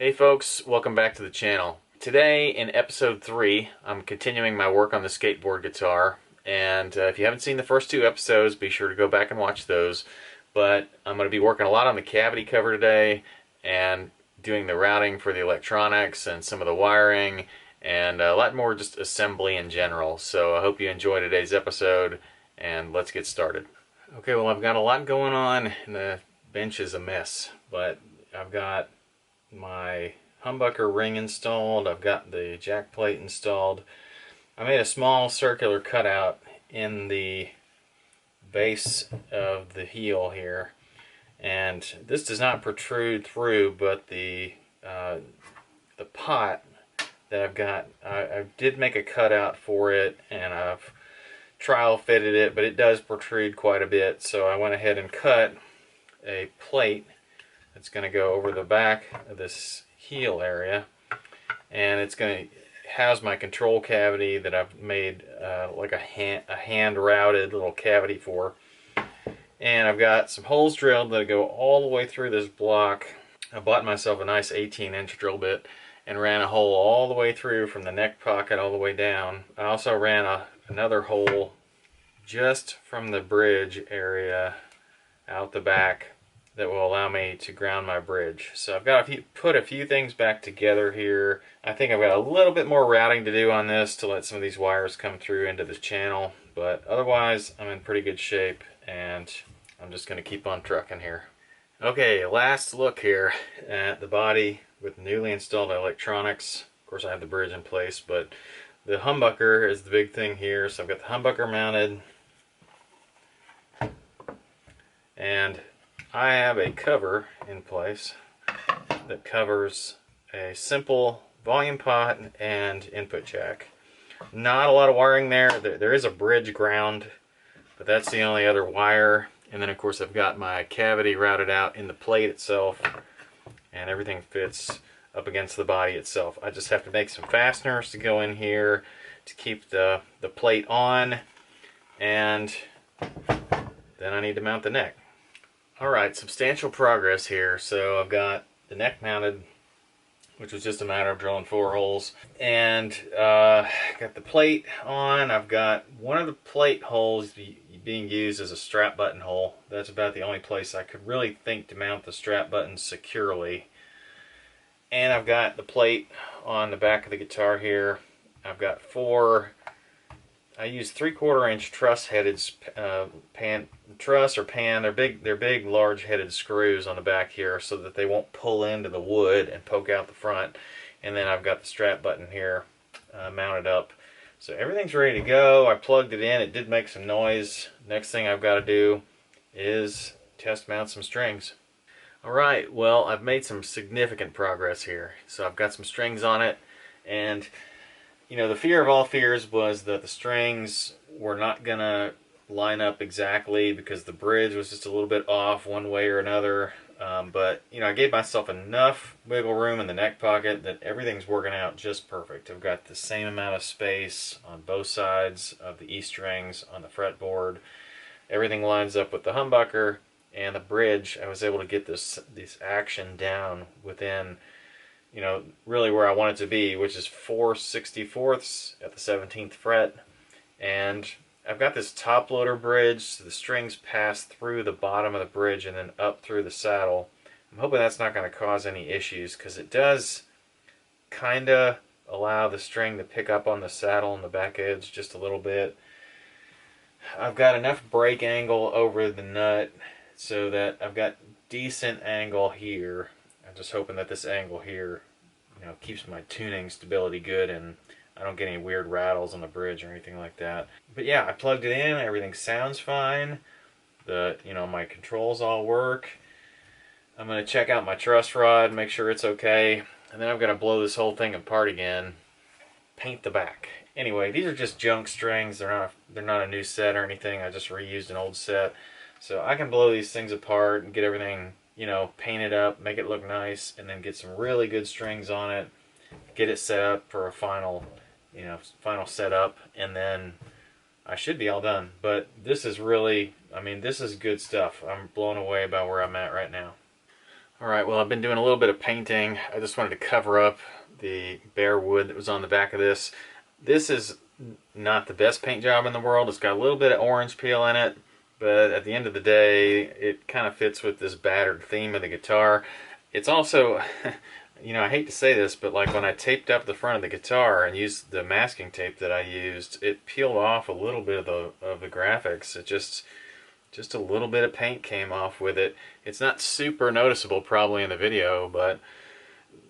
Hey folks, welcome back to the channel. Today in episode 3, I'm continuing my work on the skateboard guitar, and if you haven't seen the first 2 episodes, be sure to go back and watch those. But I'm going to be working a lot on the cavity cover today and doing the routing for the electronics and some of the wiring and a lot more just assembly in general. So I hope you enjoy today's episode, and let's get started. Okay, well, I've got a lot going on and the bench is a mess, but I've got my humbucker ring installed. I've got the jack plate installed. I made a small circular cutout in the base of the heel here, and this does not protrude through, but the pot that I've got, I did make a cutout for it, and I've trial fitted it, but it does protrude quite a bit, so I went ahead and cut a plate that's going to go over the back of this heel area, and it's going to house my control cavity that I've made like a hand routed little cavity for. And I've got some holes drilled that go all the way through this block. I bought myself a nice 18-inch drill bit and ran a hole all the way through from the neck pocket all the way down. I also ran another hole just from the bridge area out the back that will allow me to ground my bridge. So I've got put a few things back together here. I think I've got a little bit more routing to do on this to let some of these wires come through into this channel, but otherwise I'm in pretty good shape, and I'm just going to keep on trucking here. Okay, last look here at the body with newly installed electronics. Of course I have the bridge in place, but the humbucker is the big thing here. So I've got the humbucker mounted, and I have a cover in place that covers a simple volume pot and input jack. Not a lot of wiring there. There is a bridge ground, but that's the only other wire. And then of course I've got my cavity routed out in the plate itself, and everything fits up against the body itself. I just have to make some fasteners to go in here to keep the plate on, and then I need to mount the neck. Alright, substantial progress here. So I've got the neck mounted, which was just a matter of drilling 4 holes, and got the plate on. I've got one of the plate holes being used as a strap button hole. That's about the only place I could really think to mount the strap button securely. And I've got the plate on the back of the guitar here. I've got 4, I use 3/4 inch truss headed truss or pan. They're big large headed screws on the back here so that they won't pull into the wood and poke out the front. And then I've got the strap button here mounted up. So everything's ready to go. I plugged it in. It did make some noise. Next thing I've got to do is test mount some strings. Alright, well, I've made some significant progress here. So I've got some strings on it, and you know, the fear of all fears was that the strings were not gonna line up exactly because the bridge was just a little bit off one way or another. But you know, I gave myself enough wiggle room in the neck pocket that everything's working out just perfect. I've got the same amount of space on both sides of the E strings on the fretboard. Everything lines up with the humbucker and the bridge. I was able to get this action down within, you know, really where I want it to be, which is 4/64 at the 17th fret. And I've got this top loader bridge, so the strings pass through the bottom of the bridge and then up through the saddle. I'm hoping that's not going to cause any issues, because it does kind of allow the string to pick up on the saddle and the back edge just a little bit. I've got enough break angle over the nut so that I've got decent angle here. I'm just hoping that this angle here, you know, keeps my tuning stability good and I don't get any weird rattles on the bridge or anything like that. But yeah, I plugged it in. Everything sounds fine. You know, my controls all work. I'm going to check out my truss rod, make sure it's okay, and then I'm going to blow this whole thing apart again, paint the back. Anyway, these are just junk strings. They're not a new set or anything. I just reused an old set. So I can blow these things apart and get everything, you know, paint it up, make it look nice, and then get some really good strings on it, get it set up for a final setup, and then I should be all done. But this is really, I mean, this is good stuff. I'm blown away by where I'm at right now. Alright, well, I've been doing a little bit of painting. I just wanted to cover up the bare wood that was on the back of this. This is not the best paint job in the world. It's got a little bit of orange peel in it, but at the end of the day, it kind of fits with this battered theme of the guitar. It's also, you know, I hate to say this, but like when I taped up the front of the guitar and used the masking tape that I used, it peeled off a little bit of the graphics. It just a little bit of paint came off with it. It's not super noticeable probably in the video, but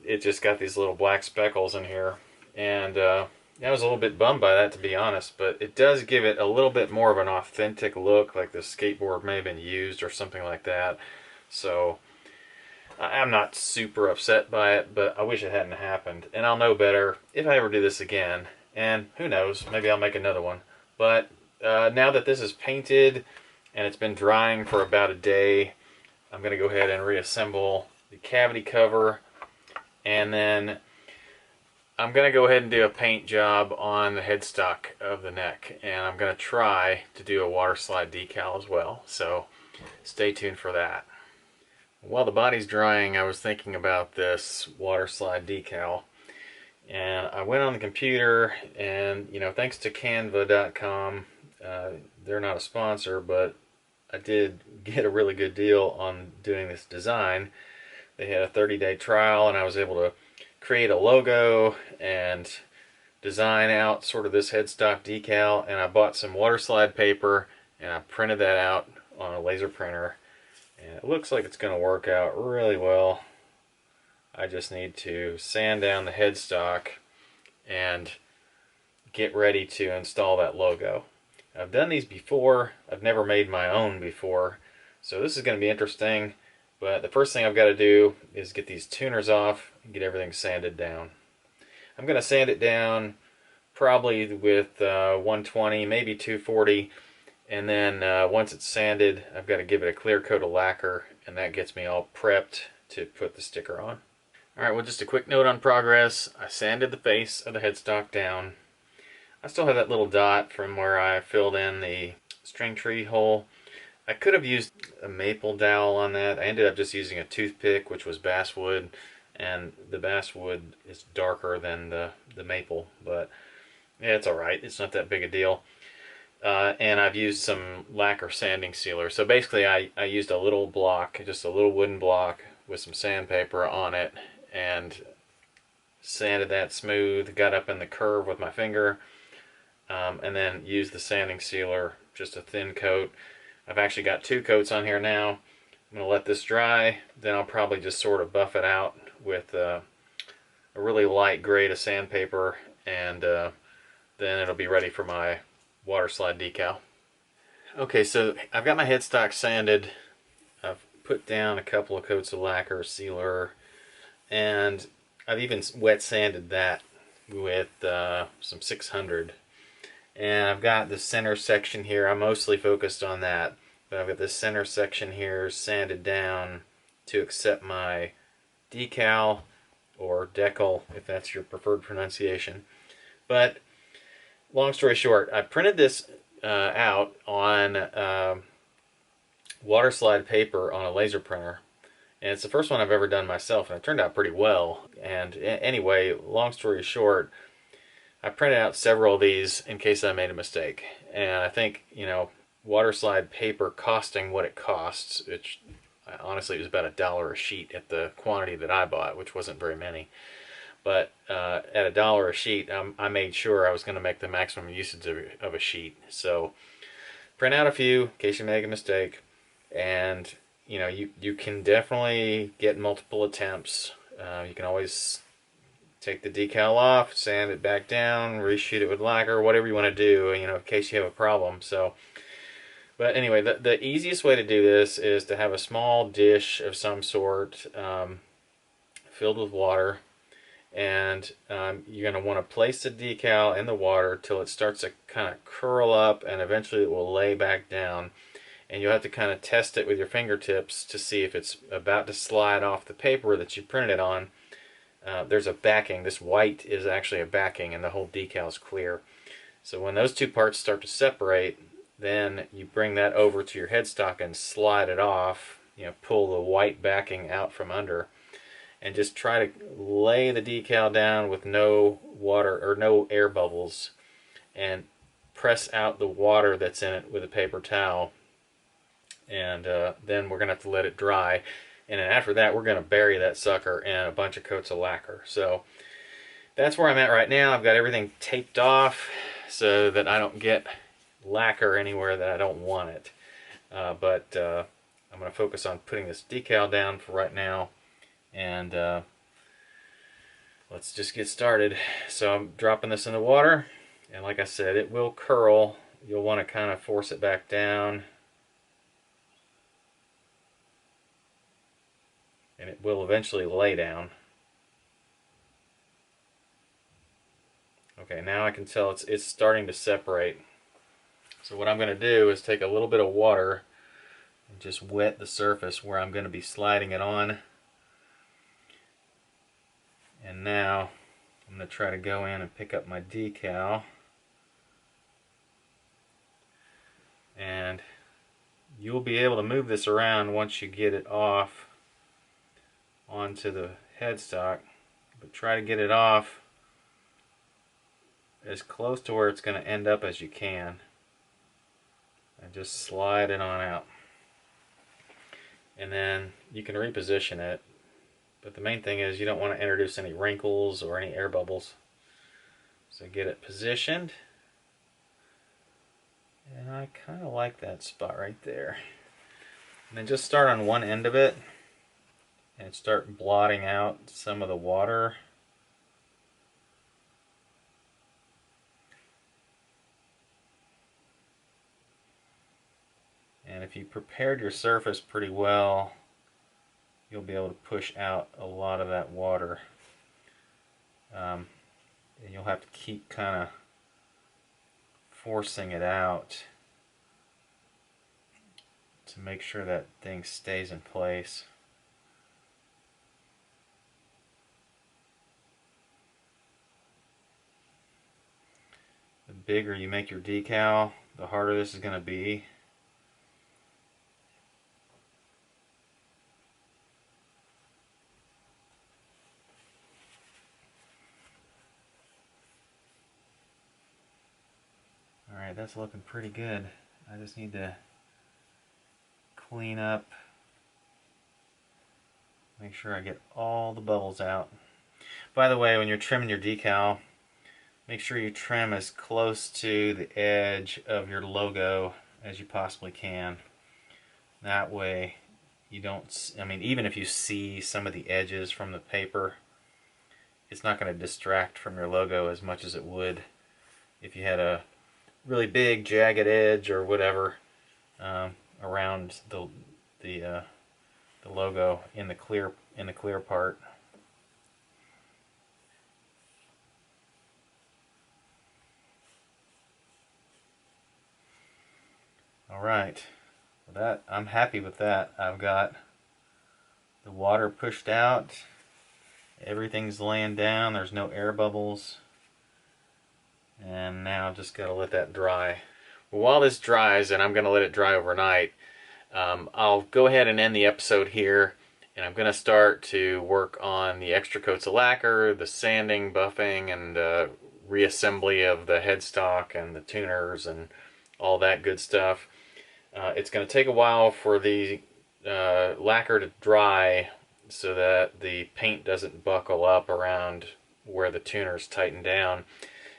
it just got these little black speckles in here. And I was a little bit bummed by that, to be honest, but it does give it a little bit more of an authentic look, like the skateboard may have been used or something like that. So I'm not super upset by it, but I wish it hadn't happened. And I'll know better if I ever do this again. And who knows, maybe I'll make another one. But now that this is painted, and it's been drying for about a day, I'm going to go ahead and reassemble the cavity cover, and then I'm going to go ahead and do a paint job on the headstock of the neck, and I'm going to try to do a water slide decal as well, so stay tuned for that. While the body's drying, I was thinking about this water slide decal, and I went on the computer, and you know, thanks to canva.com, they're not a sponsor, but I did get a really good deal on doing this design. They had a 30-day trial, and I was able to create a logo and design out sort of this headstock decal, and I bought some water slide paper and I printed that out on a laser printer, and it looks like it's going to work out really well. I just need to sand down the headstock and get ready to install that logo. I've done these before. I've never made my own before, so this is going to be interesting. But the first thing I've got to do is get these tuners off and get everything sanded down. I'm going to sand it down probably with 120, maybe 240, and then once it's sanded, I've got to give it a clear coat of lacquer, and that gets me all prepped to put the sticker on. Alright, well, just a quick note on progress. I sanded the face of the headstock down. I still have that little dot from where I filled in the string tree hole. I could have used a maple dowel on that. I ended up just using a toothpick, which was basswood, and the basswood is darker than the maple, but yeah, it's alright. It's not that big a deal. And I've used some lacquer sanding sealer. So basically I used a little block, just a little wooden block with some sandpaper on it, and sanded that smooth, got up in the curve with my finger, and then used the sanding sealer, just a thin coat. I've actually got 2 coats on here now. I'm going to let this dry, then I'll probably just sort of buff it out with a really light grade of sandpaper, and then it'll be ready for my water slide decal. Okay, so I've got my headstock sanded. I've put down a couple of coats of lacquer sealer, and I've even wet sanded that with some 600. And I've got the center section here. I'm mostly focused on that, but I've got this center section here sanded down to accept my decal, or decal if that's your preferred pronunciation. But long story short, I printed this out on water slide paper on a laser printer, and it's the first one I've ever done myself, and it turned out pretty well. And anyway, long story short, I printed out several of these in case I made a mistake. And I think, you know, water slide paper costing what it costs, which honestly it was about $1 a sheet at the quantity that I bought, which wasn't very many. But at $1 a sheet, I made sure I was going to make the maximum usage of a sheet. So print out a few in case you make a mistake. And, you know, you can definitely get multiple attempts. You can always take the decal off, sand it back down, reshoot it with lacquer, whatever you want to do, you know, in case you have a problem. So, but anyway, the easiest way to do this is to have a small dish of some sort filled with water, and you're going to want to place the decal in the water till it starts to kind of curl up, and eventually it will lay back down. And you'll have to kind of test it with your fingertips to see if it's about to slide off the paper that you printed it on. There's a backing. This white is actually a backing, and the whole decal is clear. So when those two parts start to separate, then you bring that over to your headstock and slide it off, pull the white backing out from under, and just try to lay the decal down with no water or no air bubbles, and press out the water that's in it with a paper towel. And then we're gonna have to let it dry, and then after that we're gonna bury that sucker in a bunch of coats of lacquer. So that's where I'm at right now. I've got everything taped off so that I don't get lacquer anywhere that I don't want it. But I'm going to focus on putting this decal down for right now, and let's just get started. So I'm dropping this in the water, and like I said, it will curl. You'll want to kind of force it back down, and it will eventually lay down. Okay, now I can tell it's starting to separate. So what I'm going to do is take a little bit of water and just wet the surface where I'm going to be sliding it on. And now I'm going to try to go in and pick up my decal. And you'll be able to move this around once you get it off onto the headstock. But try to get it off as close to where it's going to end up as you can, and just slide it on out. And then you can reposition it, but the main thing is you don't want to introduce any wrinkles or any air bubbles. So get it positioned, and I kind of like that spot right there. And then just start on one end of it and start blotting out some of the water. And if you prepared your surface pretty well, you'll be able to push out a lot of that water. And you'll have to keep kind of forcing it out to make sure that thing stays in place. The bigger you make your decal, the harder this is going to be. Alright, that's looking pretty good. I just need to clean up, make sure I get all the bubbles out. By the way, when you're trimming your decal, make sure you trim as close to the edge of your logo as you possibly can. That way you don't, even if you see some of the edges from the paper, it's not going to distract from your logo as much as it would if you had a really big jagged edge or whatever around the logo in the clear part. All right, well, I'm happy with that. I've got the water pushed out, everything's laying down, there's no air bubbles. And now just gotta let that dry. Well, while this dries, and I'm gonna let it dry overnight, I'll go ahead and end the episode here, and I'm gonna start to work on the extra coats of lacquer, the sanding, buffing, and reassembly of the headstock and the tuners and all that good stuff. It's gonna take a while for the lacquer to dry so that the paint doesn't buckle up around where the tuners tighten down.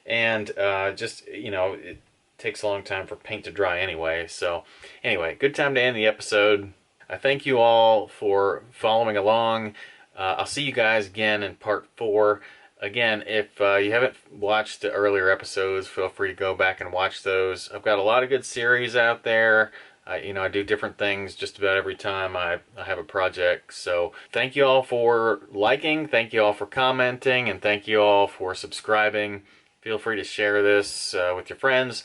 And it takes a long time for paint to dry anyway. So anyway, good time to end the episode. I thank you all for following along. I'll see you guys again in part 4. Again, if you haven't watched the earlier episodes, feel free to go back and watch those. I've got a lot of good series out there. I do different things just about every time I have a project. So thank you all for liking, thank you all for commenting, and thank you all for subscribing. Feel free to share this with your friends.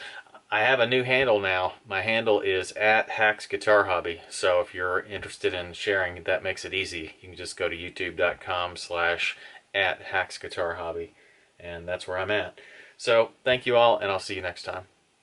I have a new handle now. My handle is @HacksGuitarHobby. So if you're interested in sharing, that makes it easy. You can just go to youtube.com/@HacksGuitarHobby, and that's where I'm at. So thank you all, and I'll see you next time.